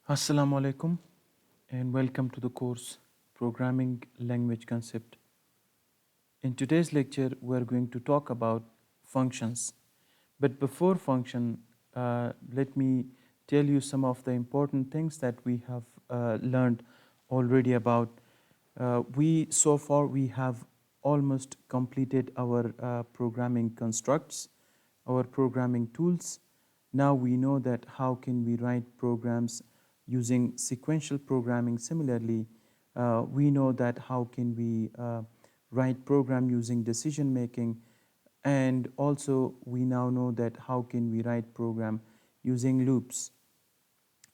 Assalamu alaikum and welcome to the course Programming Language Concept. In today's lecture, we're going to talk about functions. But before function, let me tell you some of the important things that we have learned already about. So far we have almost completed our programming constructs, our programming tools. Now we know that how can we write programs using sequential programming. Similarly, we know that how can we write program using decision making, and also we now know that how can we write program using loops.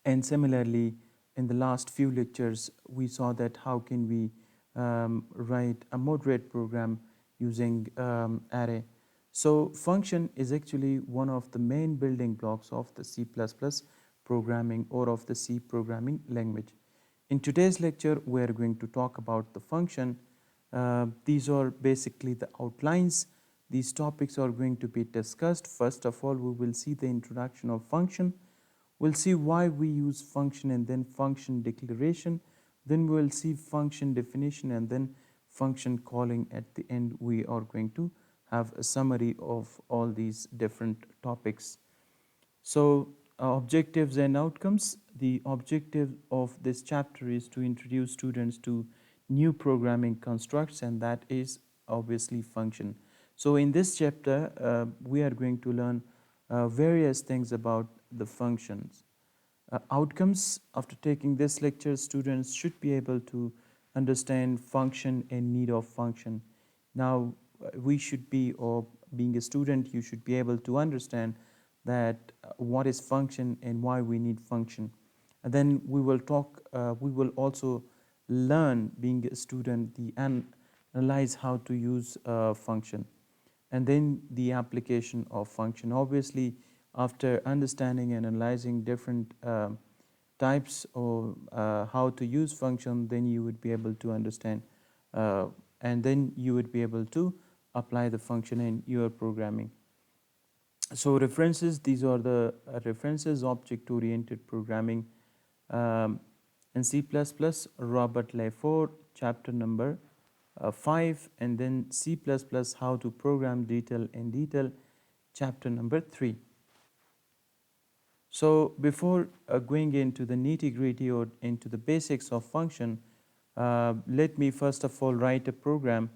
And similarly, in the last few lectures, we saw that how can we write a moderate program using array. So function is actually one of the main building blocks of the C++ programming or of the C programming language. In today's lecture, we are going to talk about the function. These are basically the outlines. These topics are going to be discussed. First of all, we will see the introduction of function. We'll see why we use function and then function declaration. Then we'll see function definition and then function calling. At the end, we are going to have a summary of all these different topics. So, objectives and outcomes. The objective of this chapter is to introduce students to new programming constructs, and that is obviously function. So, in this chapter, we are going to learn various things about the functions. Outcomes. After taking this lecture, students should be able to understand function and need of function. Now, we should be, or being a student, you should be able to understand that what is function and why we need function. And then we will also learn, being a student, analyze how to use function, and then the application of function. Obviously, after understanding and analyzing different types of how to use function, then you would be able to understand and then you would be able to apply the function in your programming. So references, these are the references: object-oriented programming in C++, Robert Lefort, chapter number 5, and then C++, how to program detail in detail, chapter number 3. So before going into the nitty-gritty or into the basics of function, let me first of all write a program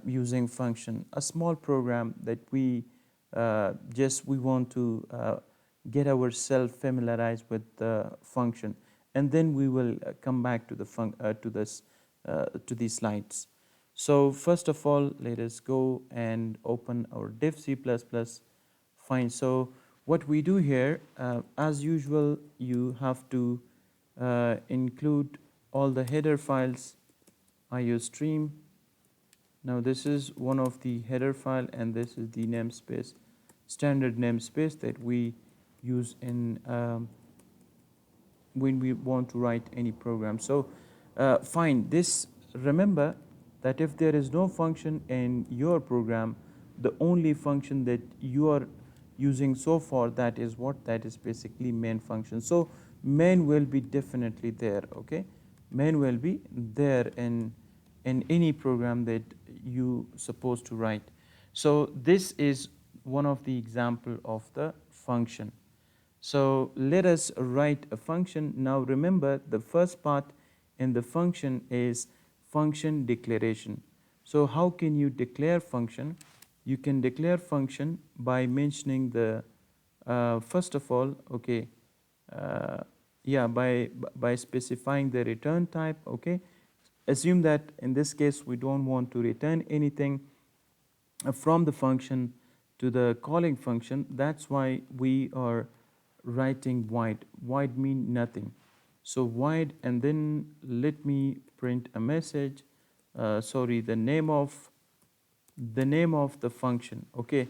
using function, a small program that we want to get ourselves familiarized with the function, and then we will come back to to these slides. So first of all, let us go and open our div C++. Fine. So what we do here, as usual, you have to include all the header files, iostream. Now this is one of the header file, and this is the namespace, standard namespace that we use in when we want to write any program. So fine, this, remember that if there is no function in your program, the only function that you are using so far, that is what? That is basically main function. So main will be definitely there, okay? Main will be there in any program that you supposed to write. So this is one of the example of the function. So let us write a function. Now remember, the first part in the function is function declaration. So how can you declare function? You can declare function by mentioning the first of all, okay, by specifying the return type, okay. Assume that in this case we don't want to return anything from the function to the calling function. That's why we are writing void. Void mean nothing. So void, and then let me print a message. Sorry, the name of the function. Okay.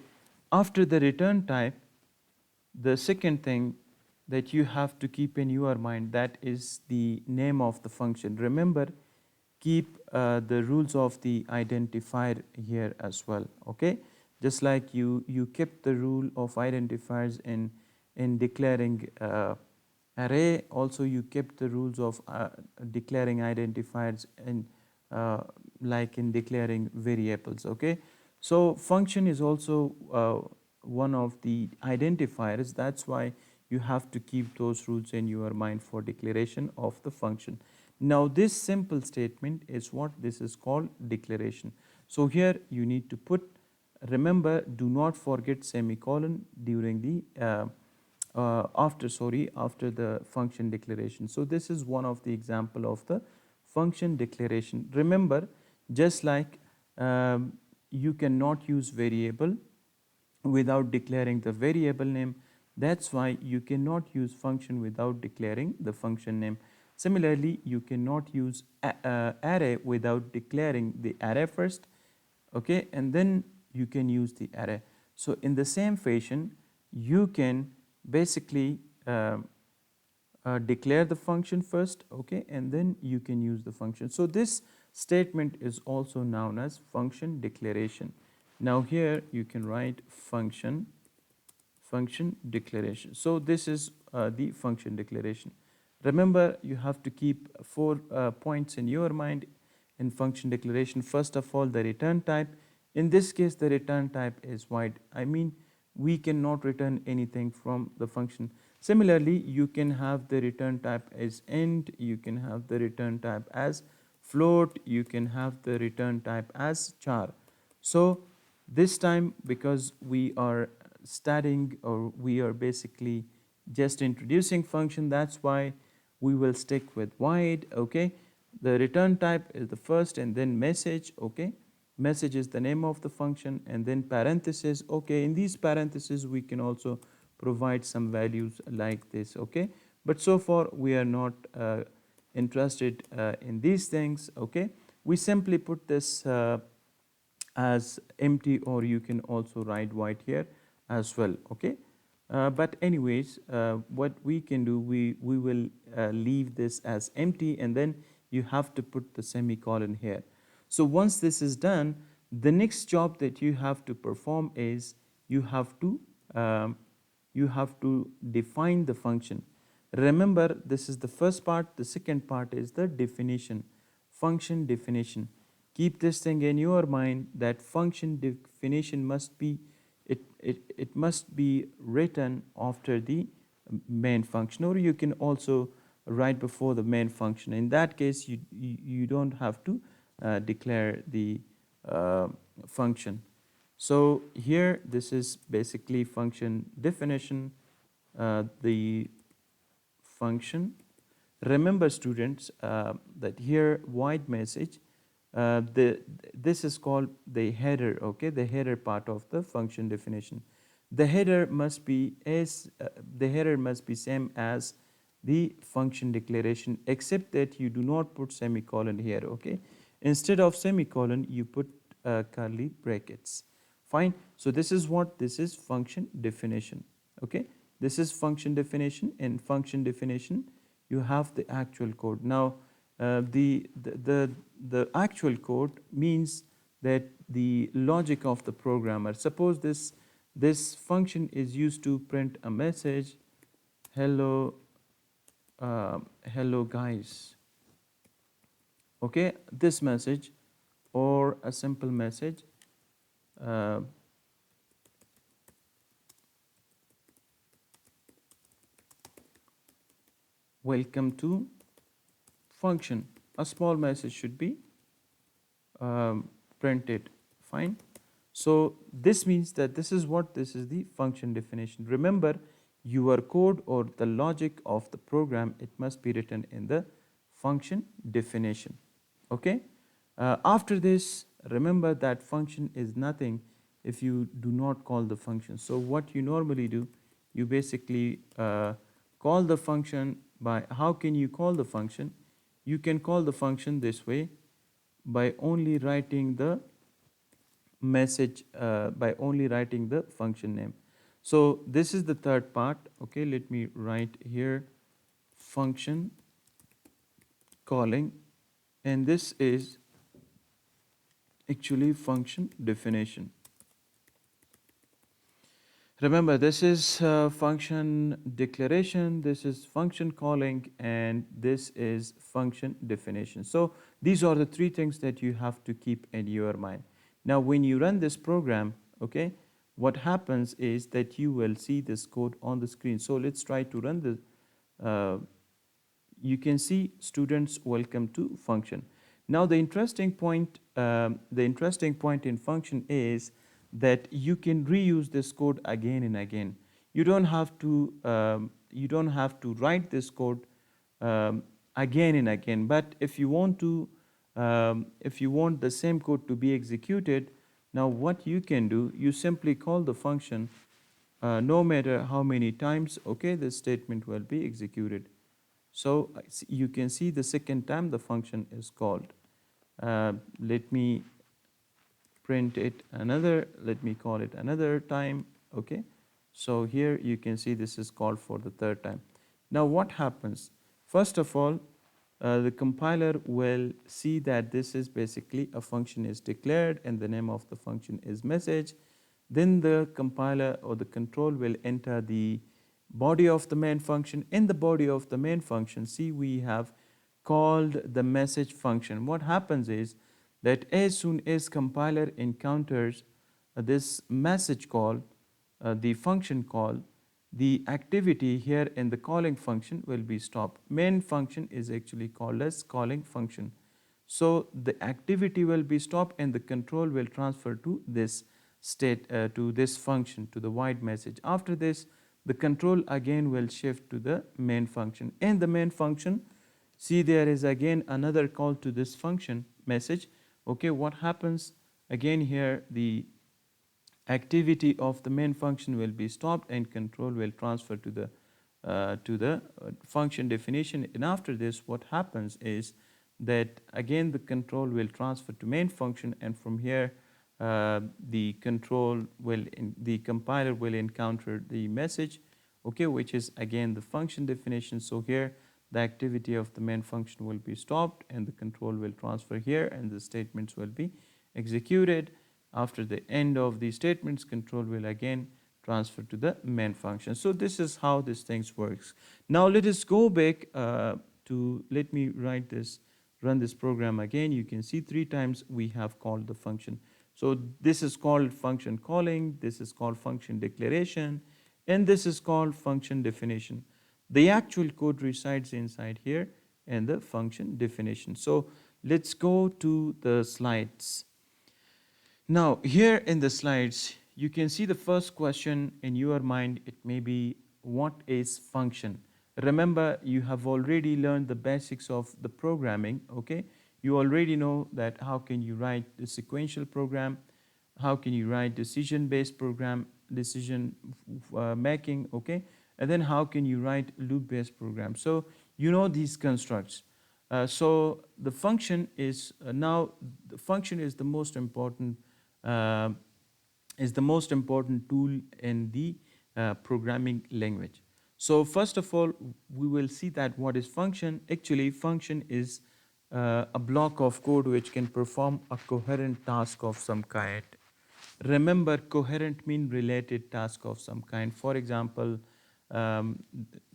After the return type, the second thing that you have to keep in your mind, that is the name of the function. Remember, keep the rules of the identifier here as well, okay? Just like you kept the rule of identifiers in declaring array also you kept the rules of declaring identifiers and like in declaring variables. Okay, so function is also one of the identifiers. That's why you have to keep those rules in your mind for declaration of the function. Now this simple statement is what this is called declaration. So here you need to put, remember, do not forget semicolon during the after the function declaration. So this is one of the example of the function declaration. Remember, just like you cannot use variable without declaring the variable name, that's why you cannot use function without declaring the function name. Similarly, you cannot use array without declaring the array first, okay, and then you can use the array. So in the same fashion, you can basically declare the function first, okay, and then you can use the function. So this statement is also known as function declaration. Now here you can write function declaration. So this is the function declaration. Remember, you have to keep 4 points in your mind in function declaration. First of all, the return type. In this case, the return type is void. I mean, we cannot return anything from the function. Similarly, you can have the return type as int, you can have the return type as float, you can have the return type as char. So this time, because we are studying, or we are basically just introducing function, that's why we will stick with void. Okay, the return type is the first, and then message. Okay, message is the name of the function, and then parentheses. Okay, in these parentheses we can also provide some values like this. Okay, but so far we are not interested in these things. Okay, we simply put this as empty, or you can also write void here as well. Okay, but anyways, what we can do, we will leave this as empty, and then you have to put the semicolon here. So once this is done, the next job that you have to perform is you have to um, define the function. Remember, this is the first part. The second part is the definition, function definition. Keep this thing in your mind that function definition must be, it must be written after the main function, or you can also write before the main function. In that case, you don't have to declare the function. So here, this is basically function definition, the function. Remember, students, that here void message, this is called the header. Okay, the header part of the function definition. The header must be same as the function declaration, except that you do not put semicolon here. Okay, instead of semicolon you put curly brackets. Fine. So this is what, this is function definition. Okay, this is function definition. In function definition you have the actual code. Now the actual code means that the logic of the programmer. Suppose this function is used to print a message, hello hello guys. Okay, this message, or a simple message, uh, welcome to function. A small message should be printed. Fine. So this means that this is what, this is the function definition. Remember, your code or the logic of the program, it must be written in the function definition. Okay. After this, remember that function is nothing if you do not call the function. So what you normally do, you basically call the function by, how can you call the function? You can call the function this way, by only writing the message, by only writing the function name. So this is the third part. Okay, let me write here function calling, and this is actually function definition. Remember, this is function declaration, this is function calling, and this is function definition. So these are the three things that you have to keep in your mind. Now, when you run this program, okay, what happens is that you will see this code on the screen. So let's try to run you can see students welcome to function. Now the interesting point in function is that you can reuse this code again and again. You don't have to write this code again and again. But if you want the same code to be executed, now what you can do, you simply call the function no matter how many times, okay, this statement will be executed. So you can see the second time the function is called. Let me print it another, let me call it another time, okay? So here you can see this is called for the third time. Now what happens? First of all, the compiler will see that this is basically a function is declared and the name of the function is message. Then the compiler or the control will enter the body of the main function. In the body of the main function, see, we have called the message function. What happens is that as soon as compiler encounters this message call, the function call, the activity here in the calling function will be stopped. Main function is actually called as calling function. So the activity will be stopped and the control will transfer to this state, to this function, to the void message. After this, the control again will shift to the main function. In the main function, see, there is again another call to this function message. Okay, what happens again here, the activity of the main function will be stopped and control will transfer to the function definition. And after this, what happens is that again the control will transfer to main function, and from here the the compiler will encounter the message, okay, which is again the function definition. So here the activity of the main function will be stopped and the control will transfer here and the statements will be executed. After the end of the statements, control will again transfer to the main function. So this is how this things works. Now let us go back let me run this program again. You can see 3 times we have called the function. So this is called function calling, this is called function declaration, and this is called function definition. The actual code resides inside here and the function definition. So let's go to the slides. Now, here in the slides, you can see the first question in your mind. It may be, what is function? Remember, you have already learned the basics of the programming, okay? You already know that how can you write the sequential program, how can you write decision-based program, decision making, okay? And then how can you write loop-based program? So you know these constructs. So the function is now the function uh, is the most important tool in the programming language. So first of all, we will see that what is function. Actually, function is a block of code which can perform a coherent task of some kind. Remember, coherent mean related task of some kind. For example, um,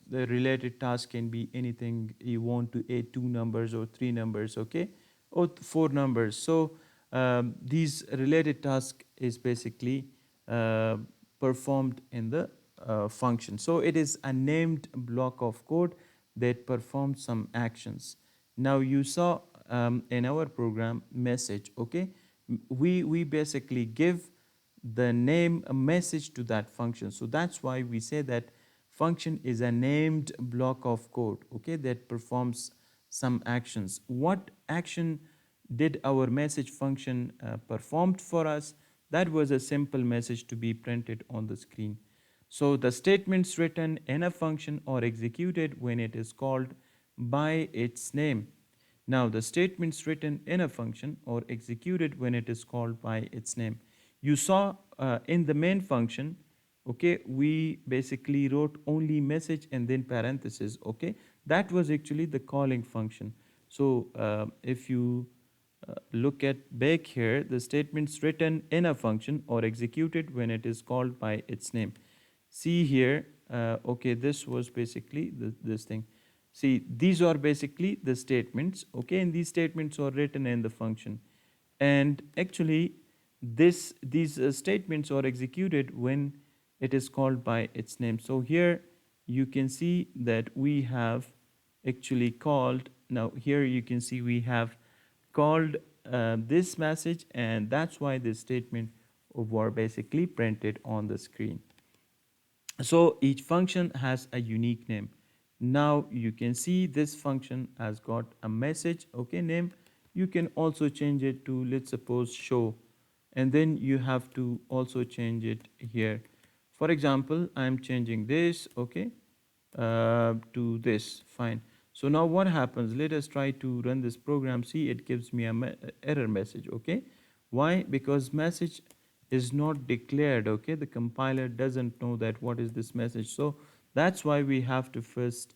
the related task can be anything. You want to add 2 numbers or 3 numbers, okay, or 4 numbers. So these related task is basically performed in the function. So it is a named block of code that performs some actions. Now you saw in our program message, okay, we basically give the name a message to that function. So that's why we say that function is a named block of code, okay, that performs some actions. What action did our message function performed for us? That was a simple message to be printed on the screen. So the statements written in a function are executed when it is called by its name. Now the statements written in a function are executed when it is called by its name. You saw in the main function, okay, we basically wrote only message and then parentheses, okay. That was actually the calling function. So if you look at back here, the statements written in a function or executed when it is called by its name. see here, okay, this was basically this thing. See, these are basically the statements, okay, and these statements are written in the function. And actually, these statements are executed when it is called by its name. So here you can see that we have actually called, now here you can see we have called this message, and that's why this statement were basically printed on the screen. So each function has a unique name. Now you can see this function has got a message, okay, name. You can also change it to, let's suppose, show, and then you have to also change it here. For example, I'm changing this, okay, to this, fine. So now what happens? Let us try to run this program. See, it gives me a error message, okay. Why? Because message is not declared, okay. The compiler doesn't know that what is this message. So that's why we have to first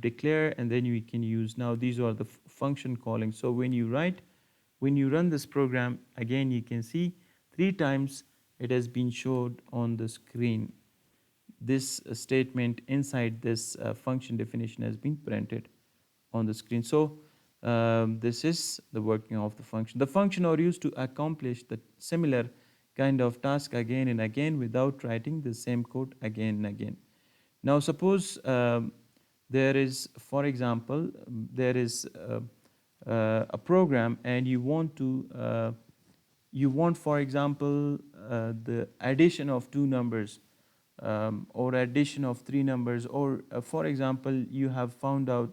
declare, and then we can use. Now these are the function calling. So when you run this program, again you can see 3 times it has been showed on the screen. This statement inside this function definition has been printed on the screen. So this is the working of the function. The function are used to accomplish the similar kind of task again and again without writing the same code again and again. Now suppose there is, for example, there is a program, and you want, for example, the addition of 2 numbers, or addition of 3 numbers, or for example, you found out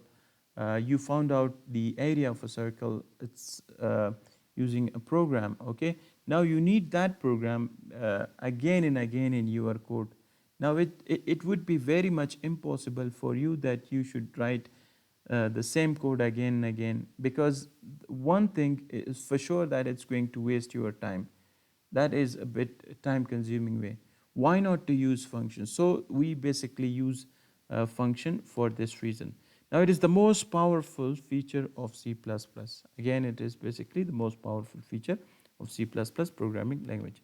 the area of a circle. It's using a program, okay. Now you need that program again and again in your code. Now it would be very much impossible for you that you should write the same code again and again, because one thing is for sure, that it's going to waste your time. That is a bit time consuming way. Why not to use functions? So we basically use a function for this reason. Now it is the most powerful feature of C++. Again, it is basically the most powerful feature of C++ programming language.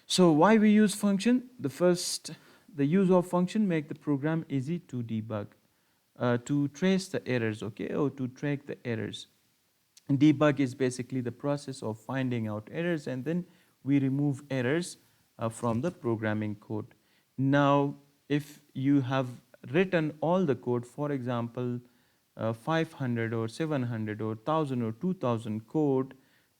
So why we use function? The use of function make the program easy to debug, to trace the errors, okay, or to track the errors. And debug is basically the process of finding out errors, and then we remove errors from the programming code. Now, if you have written all the code, for example, 500 or 700 or 1000 or 2000 code,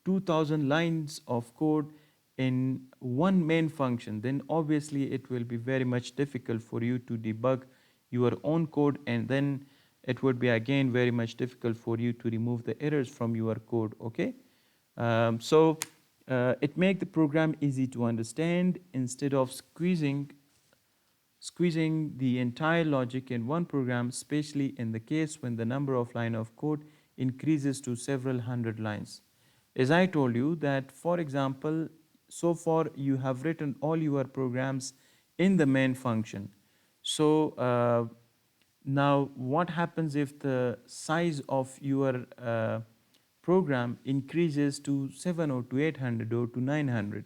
2000 lines of code in one main function, then obviously it will be very much difficult for you to debug your own code, and then it would be again very much difficult for you to remove the errors from your code, okay. It make the program easy to understand instead of squeezing the entire logic in one program, especially in the case when the number of line of code increases to several hundred lines. As I told you that, for example, so far you have written all your programs in the main function. So now what happens if the size of your program increases to 7 or to 800 or to 900?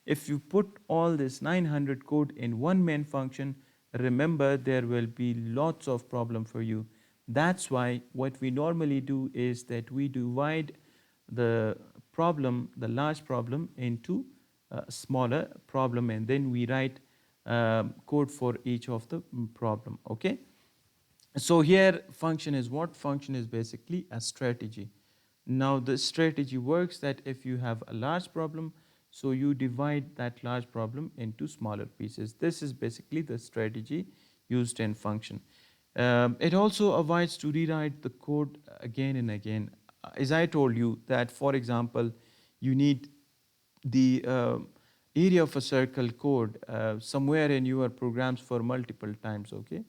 If you put all this 900 code in one main function, remember there will be lots of problem for you. That's why what we normally do is that we divide the problem, the large problem, into a smaller problem, and then we write code for each of the problem, okay. So here function is what? Function is basically a strategy. Now the strategy works that if you have a large problem, so you divide that large problem into smaller pieces. This is basically the strategy used in function. It also avoids to rewrite the code again and again. As I told you that, for example, you need the area of a circle code somewhere in your programs for multiple times, okay.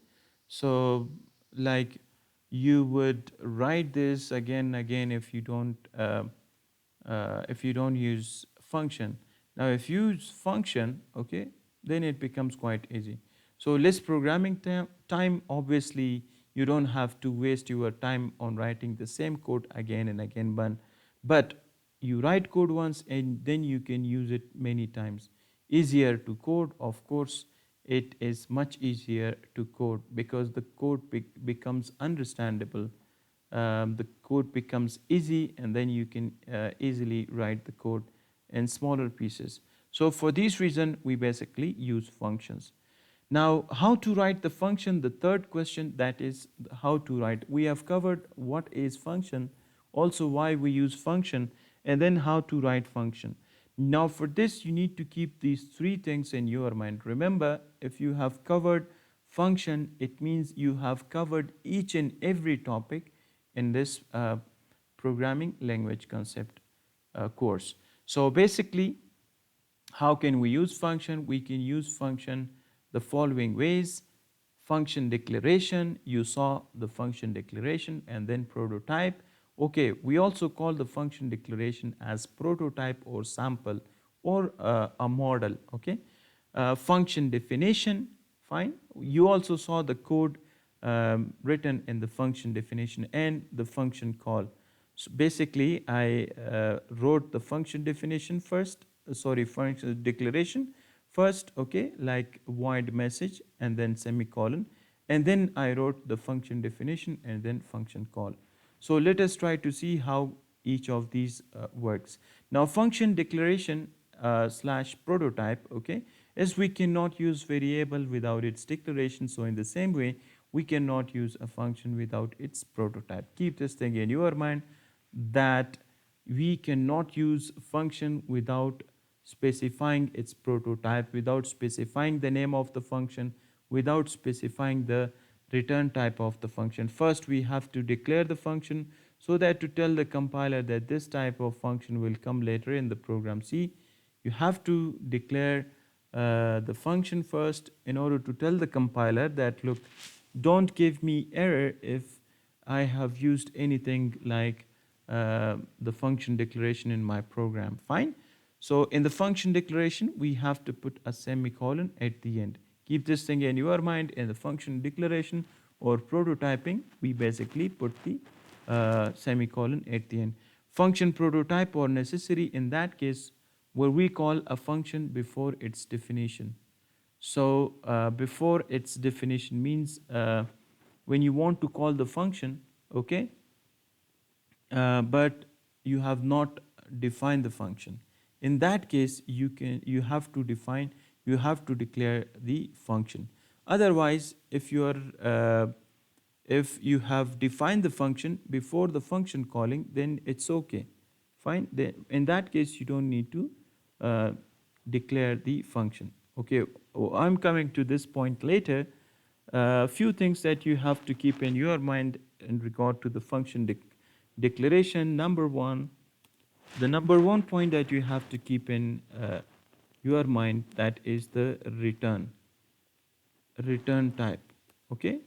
So like you would write this again and again if you don't use function. Now if you use function, okay, then it becomes quite easy. So less programming time, obviously you don't have to waste your time on writing the same code again and again, but you write code once and then you can use it many times. Easier to code, of course, it is much easier to code because the code becomes understandable. The code becomes easy, and then you can easily write the code in smaller pieces. So for this reason, we basically use functions. Now, how to write the function? The third question, that is how to write. We have covered what is function, also why we use function, and then how to write function. Now, for this, you need to keep these three things in your mind. Remember, if you have covered function, it means you have covered each and every topic in this programming language concept course. So basically, how can we use function? We can use function the following ways. Function declaration, you saw the function declaration, and then prototype. Okay, we also call the function declaration as prototype or sample or a model. Okay, function definition, fine. You also saw the code written in the function definition and the function call. So basically, I wrote the function definition first, sorry, function declaration first, okay, like void message and then semicolon, and then I wrote the function definition and then function call. So let us try to see how each of these works. Now, function declaration slash prototype, okay, as we cannot use variable without its declaration, so in the same way, we cannot use a function without its prototype. Keep this thing in your mind that we cannot use function without specifying its prototype, without specifying the name of the function, without specifying the return type of the function. First, we have to declare the function so that to tell the compiler that this type of function will come later in the program. See, you have to declare the function first in order to tell the compiler that, look, don't give me error if I have used anything like the function declaration in my program. Fine. So in the function declaration, we have to put a semicolon at the end. Keep this thing in your mind. In the function declaration or prototyping, we basically put the semicolon at the end. Function prototype or necessary in that case, where we call a function before its definition. So before its definition means when you want to call the function, okay, but you have not defined the function. In that case, you have to define, you have to declare the function. Otherwise, if you have defined the function before the function calling, then it's okay. Fine. In that case, you don't need to declare the function. Okay, I'm coming to this point later. A few things that you have to keep in your mind in regard to the function declaration. Number one, the number one point that you have to keep in your mind, that is the return type. Okay.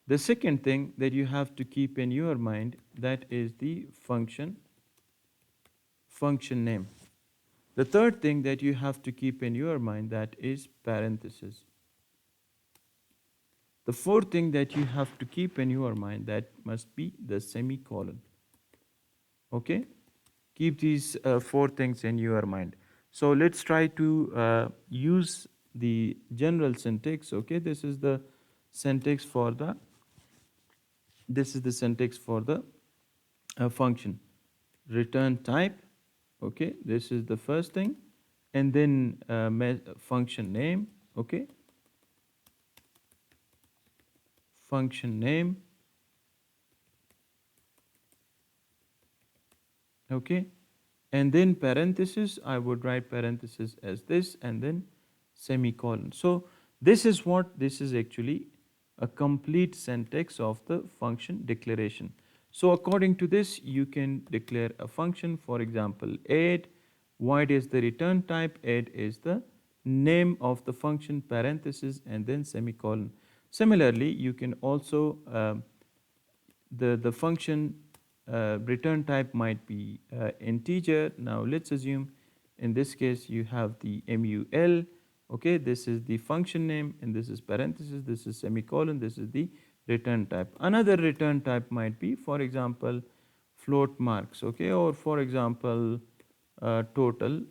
The second thing that you have to keep in your mind, that is the function name. The third thing that you have to keep in your mind, that is parenthesis. The fourth thing that you have to keep in your mind, that must be the semicolon. Okay? Keep these four things in your mind. So let's try to use the general syntax. Okay, this is the syntax for the function. Return type. Okay, this is the first thing, and then function name. Okay, function name. Okay, and then parenthesis, I would write parenthesis as this, and then semicolon. So this is actually a complete syntax of the function declaration. So according to this, you can declare a function, for example, add. Void is the return type, add is the name of the function, parenthesis, and then semicolon. Similarly, you can also the function return type might be integer. Now let's assume in this case you have the mul. Okay, this is the function name, and this is parenthesis, this is semicolon, this is the return type. Another return type might be, for example, float marks. Okay, or for example, total.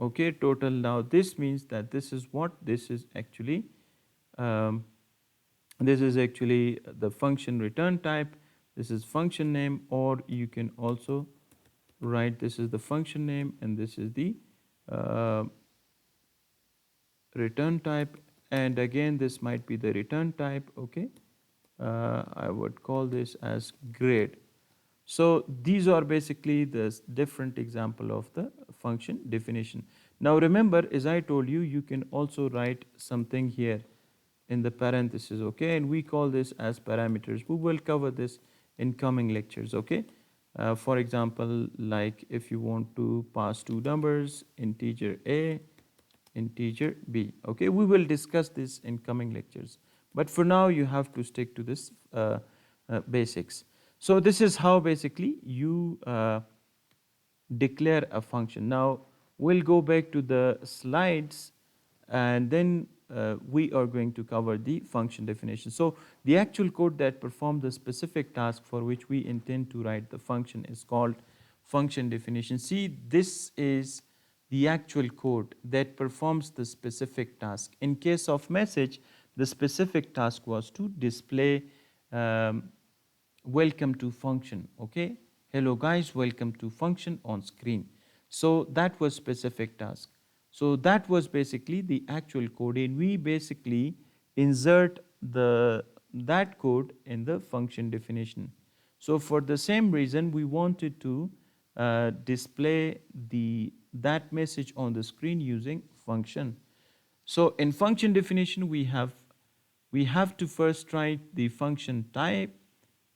Okay, total. Now this means that this is what this is actually. Um, this is actually the function return type. This is function name, or you can also write this is the function name and this is the uh, return type. And again, this might be the return type. Okay, I would call this as grade. So these are basically the different example of the function definition. Now remember, as I told you, you can also write something here in the parentheses, okay? And we call this as parameters. We will cover this in coming lectures, okay? For example, like if you want to pass two numbers, integer A, integer B, okay? We will discuss this in coming lectures. But for now, you have to stick to this basics. So this is how basically you declare a function. Now we'll go back to the slides and then we are going to cover the function definition. So the actual code that performs the specific task for which we intend to write the function is called function definition. See, this is the actual code that performs the specific task. In case of message, the specific task was to display um, welcome to function, okay? Hello guys, welcome to function on screen. So that was specific task. So that was basically the actual code, and we basically insert that code in the function definition. So for the same reason, we wanted to display that message on the screen using function. So in function definition, we have to first write the function type,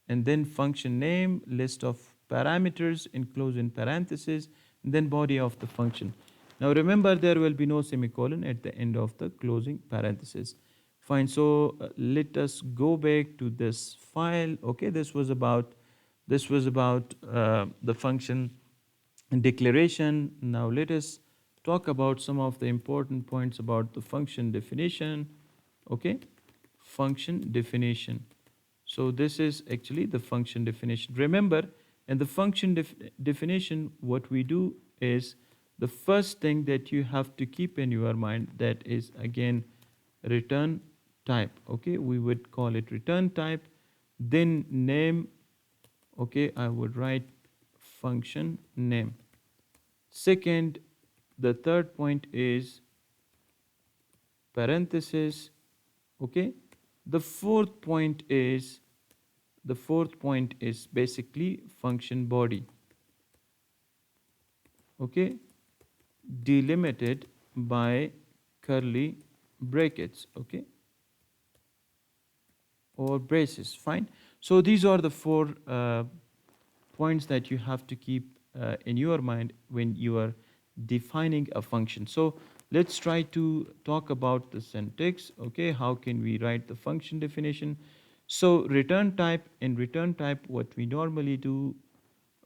and then function name, list of parameters enclosed in parentheses, and then body of the function. Now remember, there will be no semicolon at the end of the closing parenthesis. Fine. So let us go back to this file. Okay, this was about the function declaration. Now let us talk about some of the important points about the function definition. Okay, function definition. So this is actually the function definition. Remember, in the function definition, what we do is the first thing that you have to keep in your mind, that is again return type. Okay, we would call it return type. Then name. Okay, I would write function name. Second, the third point is parenthesis. Okay, the fourth point is basically function body. Okay, delimited by curly brackets. Okay, or braces. Fine. So these are the four points that you have to keep in your mind when you are defining a function. So let's try to talk about the syntax. Okay, how can we write the function definition? So return type, in return type, what we normally do,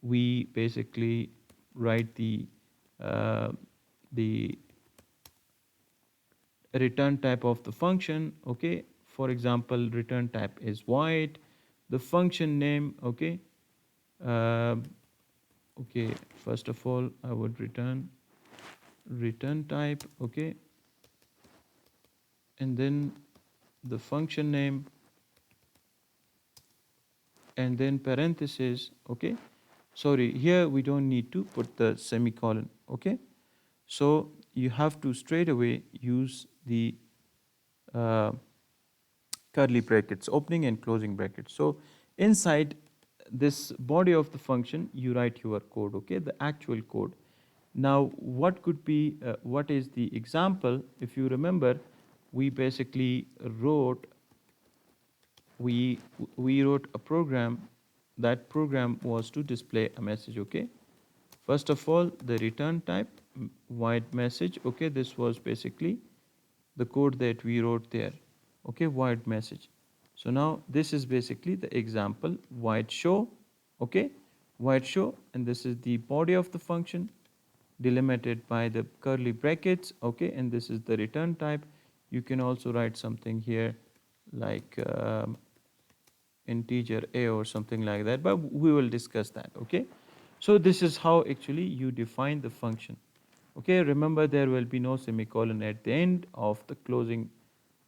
we basically write uh, the return type of the function. Okay, for example, return type is void. The function name, okay, um, okay, first of all, I would return type, okay, and then the function name, and then parentheses, okay. Sorry, here we don't need to put the semicolon, okay. So you have to straight away use the uh, curly brackets, opening and closing brackets. So inside this body of the function, you write your code, okay, the actual code. Now, what is the example? If you remember, we basically wrote, we wrote a program. That program was to display a message, okay. First of all, the return type, void message, okay, this was basically the code that we wrote there, okay, void message. So now this is basically the example, void show, okay, void show, and this is the body of the function delimited by the curly brackets, okay, and this is the return type. You can also write something here like integer a or something like that, but we will discuss that, okay. So this is how actually you define the function. Okay, remember there will be no semicolon at the end of the closing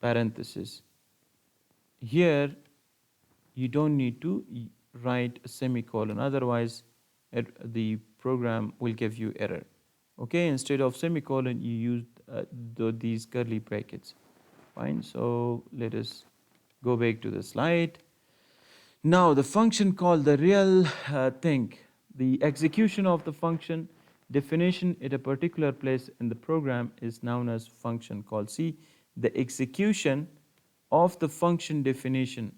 parenthesis. Here, you don't need to write a semicolon, otherwise the program will give you error. Okay, instead of semicolon, you use these curly brackets. Fine, so let us go back to the slide. Now, the function called the real thing, the execution of the function definition at a particular place in the program is known as function call. See, the execution of the function definition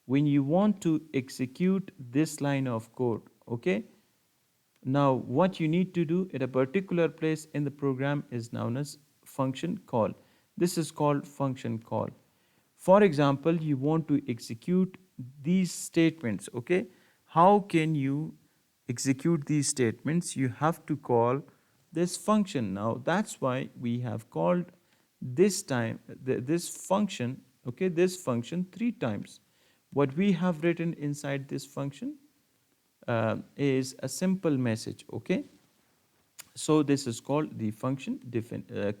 when you want to execute this line of code, okay? Now, what you need to do at a particular place in the program is known as function call. This is called function call. For example, you want to execute these statements, okay? How can you execute these statements? You have to call this function. Now, that's why we have called this time, this function, okay, this function 3 times. What we have written inside this function is a simple message, okay? So this is called the function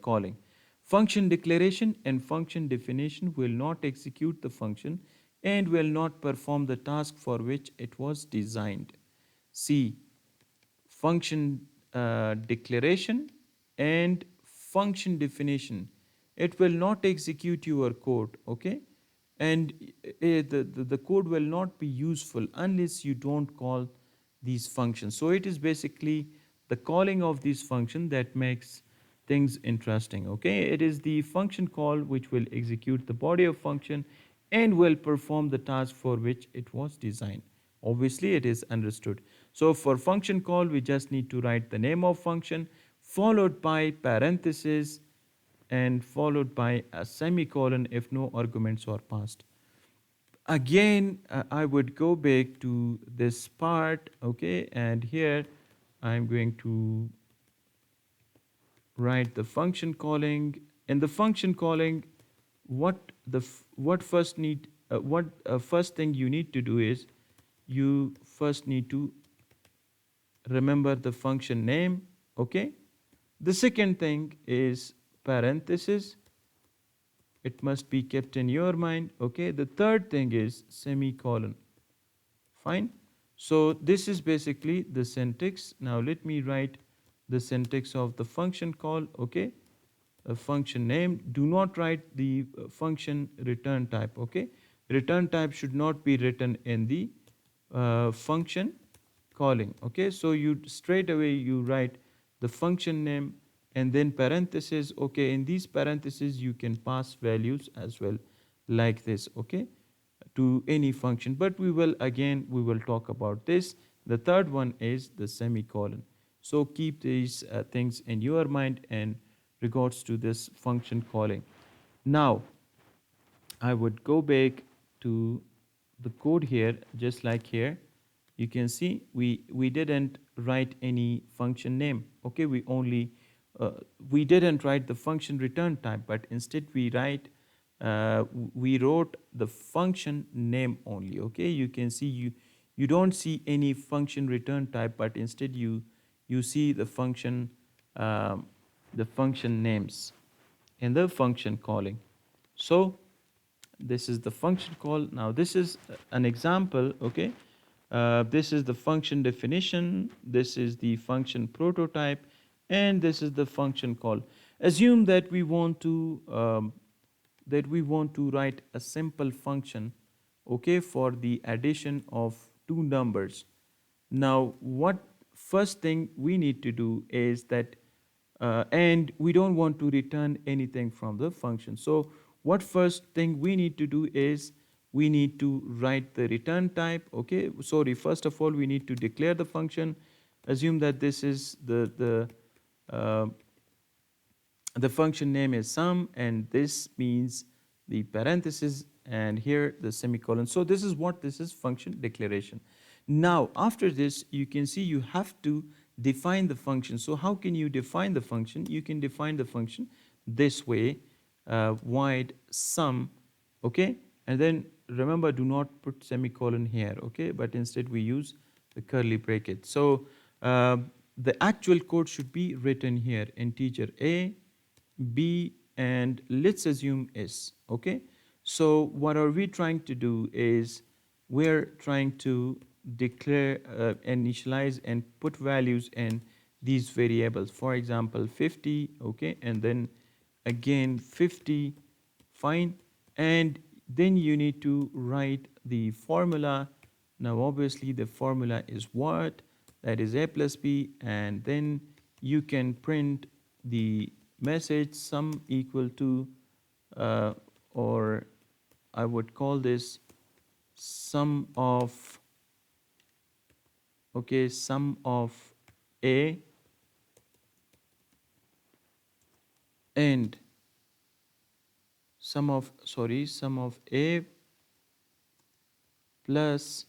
calling. Function declaration and function definition will not execute the function and will not perform the task for which it was designed. See, function declaration and function definition, it will not execute your code, okay? And the code will not be useful unless you don't call these functions. So it is basically the calling of these function that makes things interesting, okay? It is the function call which will execute the body of function and will perform the task for which it was designed. Obviously, it is understood. So for function call, we just need to write the name of function followed by parenthesis and followed by a semicolon if no arguments are passed. Again, I would go back to this part, okay, and here I'm going to write the function calling. In the function calling, what first thing you need to do is you first need to remember the function name, okay? The second thing is parenthesis. It must be kept in your mind, okay? The third thing is semicolon. Fine. So this is basically the syntax. Now let me write the syntax of the function call, okay? A function name. Do not write the function return type, okay? Return type should not be written in the function calling, okay? So you straight away you write the function name and then parentheses, okay? In these parentheses you can pass values as well, like this, okay, to any function, but we will talk about this. The third one is the semicolon. So keep these things in your mind in regards to this function calling. Now I would go back to the code here, just like here. You can see we didn't write any function name. Okay, we didn't write the function return type, but instead we wrote the function name only. Okay, you can see you don't see any function return type, but instead you see the function names in the function calling. So this is the function call. Now this is an example, okay? This is the function definition, this is the function prototype, and this is the function call. Assume that we want to write a simple function, okay, for the addition of two numbers. Now what first thing we need to do is that and we don't want to return anything from the function. So what first thing we need to do is we need to write the return type, okay? Sorry, first of all we need to declare the function. Assume that this is uh, the function name is sum, and this means the parenthesis, and here the semicolon. So this is function declaration. Now after this you can see you have to define the function. So how can you define the function? You can define the function this way, void sum, okay? And then remember, do not put semicolon here, okay? But instead we use the curly bracket. So the actual code should be written here, integer a, b, and let's assume s. Okay, so what are we trying to do is we're trying to declare, initialize and put values in these variables. For example, 50, okay, and then again 50, fine, and then you need to write the formula. Now obviously the formula is what? That is a plus b, and then you can print the message sum equal to, or I would call this sum of, okay, sum of a and sum of a plus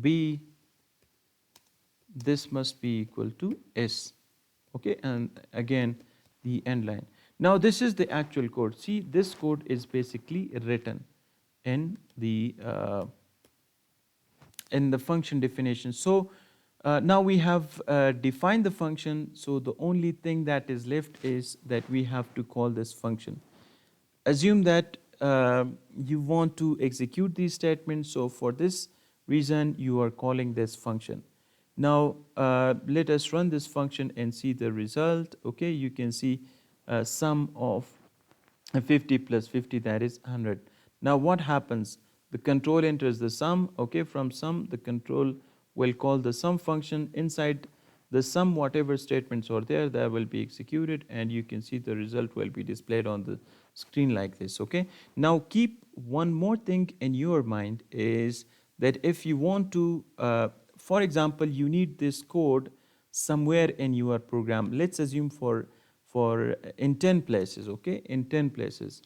b, this must be equal to s. Okay, and again the end line. Now this is the actual code. See, this code is basically written in the function definition. So now we have defined the function, so the only thing that is left is that we have to call this function. Assume that you want to execute these statements, so for this reason you are calling this function. Now let us run this function and see the result. Okay, you can see sum of 50 plus 50, that is 100. Now what happens? The control enters the sum. Okay, from sum the control will call the sum function. Inside the sum, whatever statements are there, that will be executed, and you can see the result will be displayed on the screen like this. Okay, now keep one more thing in your mind, is that if you want to, for example, you need this code somewhere in your program. Let's assume for in 10 places. Okay, in 10 places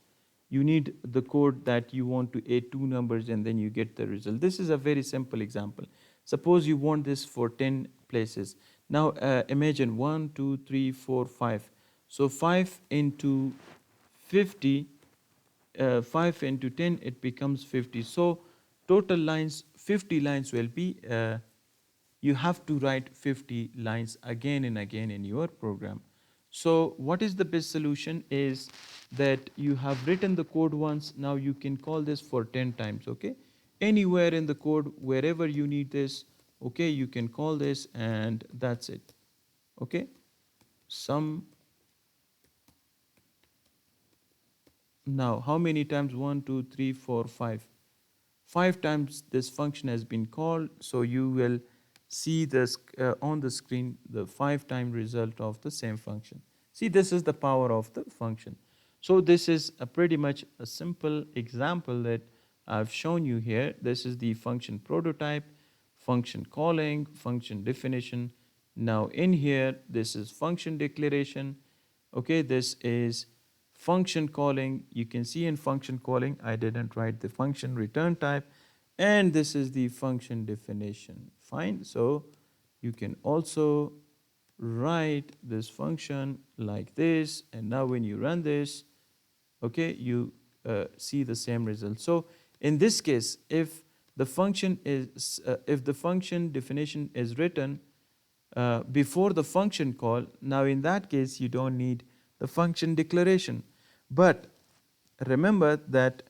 you need the code that you want to add two numbers and then you get the result. This is a very simple example. Suppose you want this for 10 places. Now imagine 1 2 3 4 5. So 5 into 50, 5 into 10, it becomes 50. So total lines, 50 lines will be, you have to write 50 lines again and again in your program. So what is the best solution is that you have written the code once, now you can call this for 10 times. Okay, anywhere in the code, wherever you need this, okay, you can call this, and that's it. Okay, sum. Now how many times? 1 2 3 4 5. 5 times this function has been called, so you will see this on the screen, the 5-time result of the same function. See, this is the power of the function. So this is a pretty much a simple example that I've shown you here. This is the function prototype, function calling, function definition. Now in here, this is function declaration. Okay, this is function calling. You can see in function calling, I didn't write the function return type, and this is the function definition. Fine. So you can also write this function like this, and now when you run this, okay, you see the same result. So in this case, if the function is if the function definition is written before the function call, now in that case you don't need the function declaration. But remember that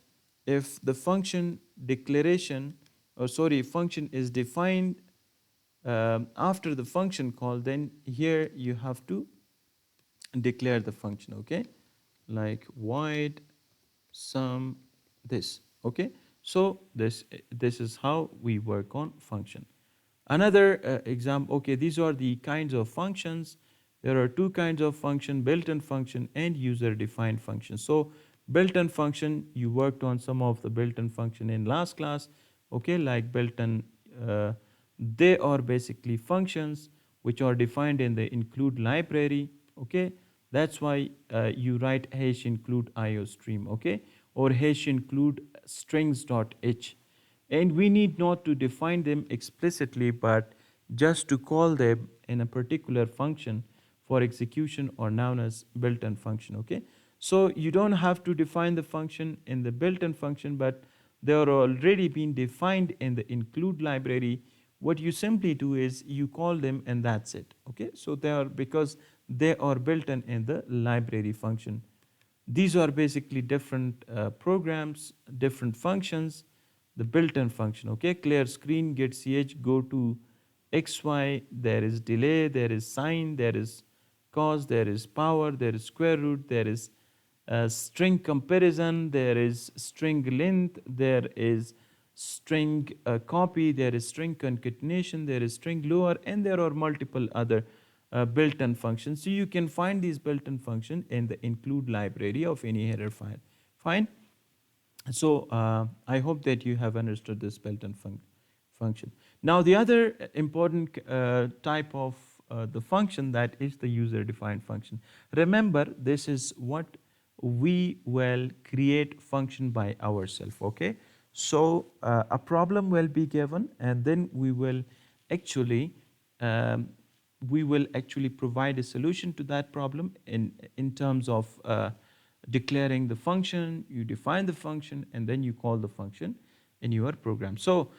if the function declaration, or sorry, function is defined after the function call, then here you have to declare the function. Okay, like void sum this. Okay, so this is how we work on function. Another example, okay, these are the kinds of functions. There are two kinds of function: built-in function and user-defined function. So built-in function, you worked on some of the built-in function in last class. Okay, like built-in, they are basically functions which are defined in the include library. Okay, that's why you write hash include iostream. Okay, or hash include strings.h. And we need not to define them explicitly, but just to call them in a particular function for execution are known as built-in function. Okay, so you don't have to define the function in the built-in function, but they are already been defined in the include library, what you simply do is you call them and that's it. Okay, so they are, because they are built in the library function. These are basically different programs, different functions, the built-in function. Okay, clear screen, get ch, go to xy, there is delay, there is sine, there is cos, there is power, there is square root, there is string comparison, there is string length, there is string copy, there is string concatenation, there is string lower, and there are multiple other built-in functions. So you can find these built-in function in the include library of any header file. Fine. So I hope that you have understood this built-in function. Now the other important type of the function, that is the user-defined function. Remember, this is what we will create function by ourselves. Okay, so a problem will be given, and then um, we will actually provide a solution to that problem in terms of declaring the function. You define the function, and then you call the function in your program. So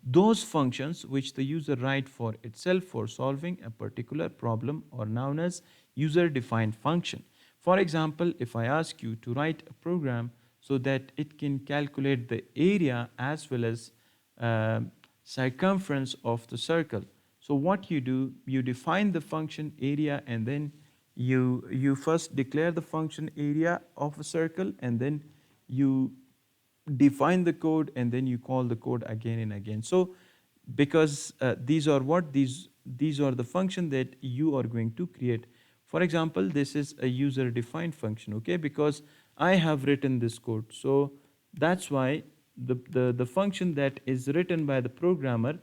those functions which the user write for itself for solving a particular problem are known as user-defined function. For example, if I ask you to write a program so that it can calculate the area as well as circumference of the circle. So what you do, you define the function area, and then you first declare the function area of a circle, and then you define the code, and then you call the code again and again. So because these are the function that you are going to create. For example, this is a user defined function, okay, because I have written this code. So that's why the function that is written by the programmer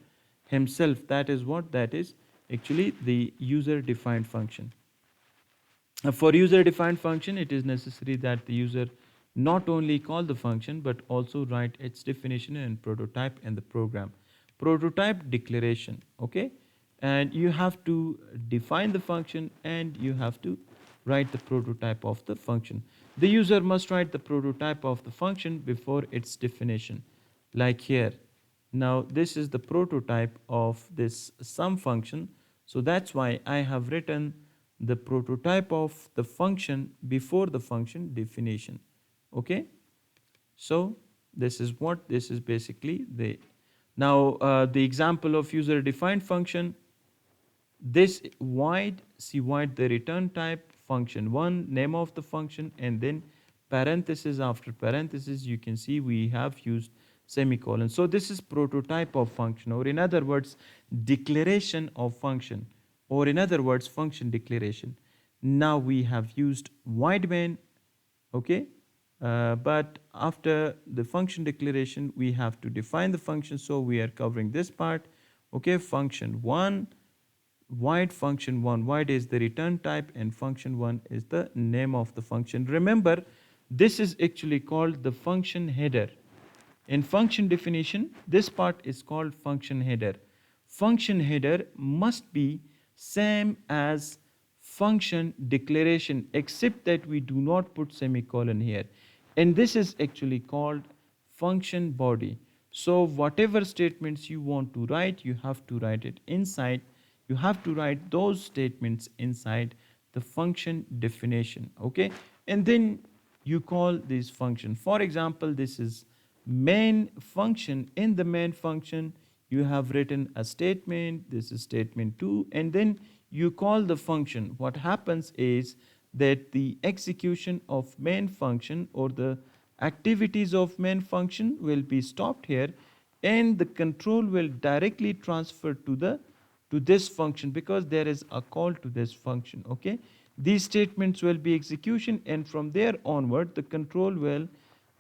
himself, that is actually the user defined function. For user-defined function, it is necessary that the user not only call the function but also write its definition and prototype in the program. Prototype declaration, okay? And you have to define the function, and you have to write the prototype of the function. The user must write the prototype of the function before its definition, like here. Now, this is the prototype of this sum function. So that's why I have written the prototype of the function before the function definition. Okay, so this is basically the. Now the example of user defined function, this void, see void, the return type, function1, name of the function, and then parenthesis after parenthesis, you can see we have used semicolon. So this is prototype of function, or in other words, declaration of function, or in other words, function declaration. Now we have used void main, okay, but after the function declaration, we have to define the function, so we are covering this part. Okay, function1, void function1, void is the return type, and function1 is the name of the function. Remember, this is actually called the function header. In function definition, this part is called function header. Function header must be same as function declaration, except that we do not put semicolon here. And this is actually called function body. So whatever statements you want to write, you have to write it inside. You have to write those statements inside the function definition, okay? And then you call this function. For example, this is main function. In the main function, you have written a statement. This is statement 2, and then you call the function. What happens is that the execution of main function, or the activities of main function, will be stopped here, and the control will directly transfer to this function, because there is a call to this function. Okay, these statements will be execution, and from there onward the control will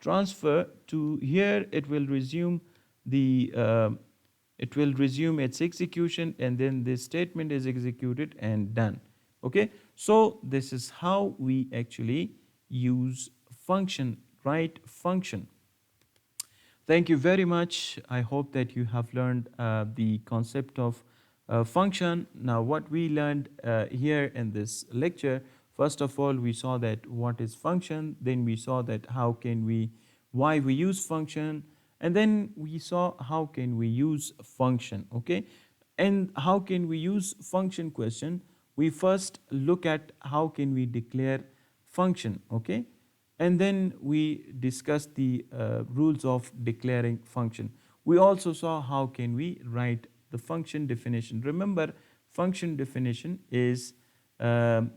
transfer to here. It will resume the it will resume its execution, and then this statement is executed and done. Okay, so this is how we actually use function, write function. Thank you very much. I hope that you have learned the concept of function. Now, what we learned here in this lecture, first of all, we saw that what is function, then we saw that how can we, why we use function, And then we saw how can we use function, okay? And how can we use function question? We first look at how can we declare function, okay? And then we discuss the rules of declaring function. We also saw how can we write the function definition. Remember, function definition is um,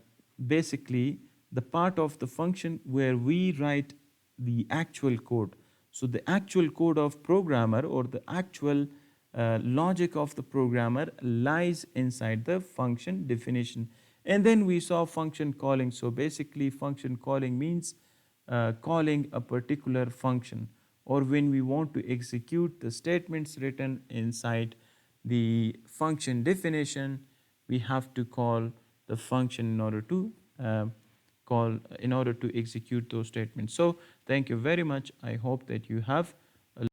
basically the part of the function where we write the actual code. So the actual code of programmer or the actual logic of the programmer lies inside the function definition. And then we saw function calling. So basically function calling means calling a particular function, or when we want to execute the statements written inside the function definition, we have to call the function in order to execute those statements. So thank you very much. I hope that you have